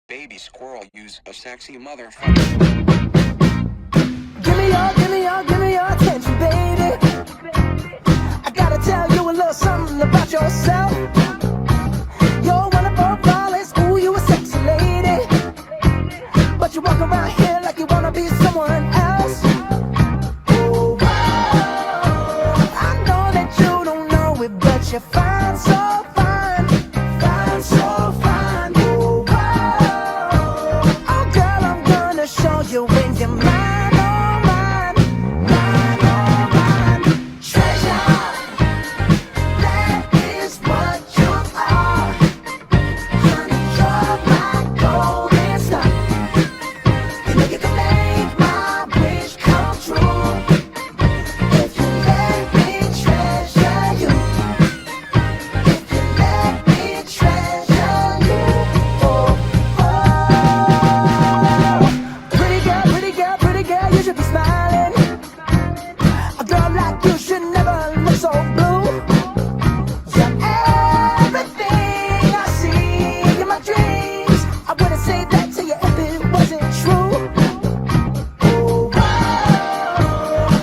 baby squirrel use a sexy motherfucker. Give me your attention, baby. I gotta tell you a little something about yourself. You're one of our flawless, ooh, you a sexy lady. But you walk around here like you wanna be someone else. Ooh, I know that you don't know it, but you're fine, so fine, fine, so fine. Ooh, oh girl, I'm gonna show you when you're mine, oh mine, mine, oh mine. Treasure, that is what you are. Honey, you're my golden star. You know you can make my wish come true if you let me treasure you. If you let me treasure you. Oh, oh. Pretty girl, you should be smiling. A girl like you should never look so blue. You're everything I see in my dreams. I wouldn't say that to you if it wasn't true. Oh,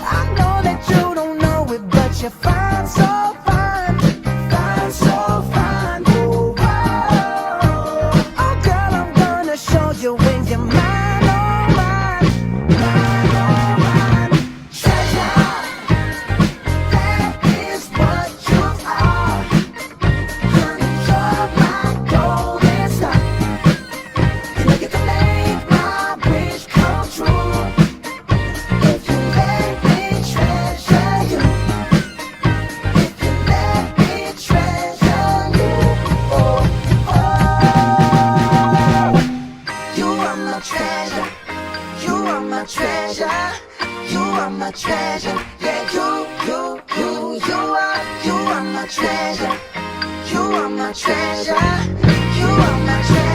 I know that you don't know it, but you're fine, so fine, fine, so fine. Oh, oh girl, I'm gonna show you when you're mine, oh mine, mine, oh mine. Treasure, that is what you are. Honey, you're my golden star. You know you can make my wish come true if you let me treasure you. If you let me treasure you. Oh, oh. You are my treasure. You are my treasure. You are my treasure. Yeah, you are my treasure. You are my treasure. You are my treasure.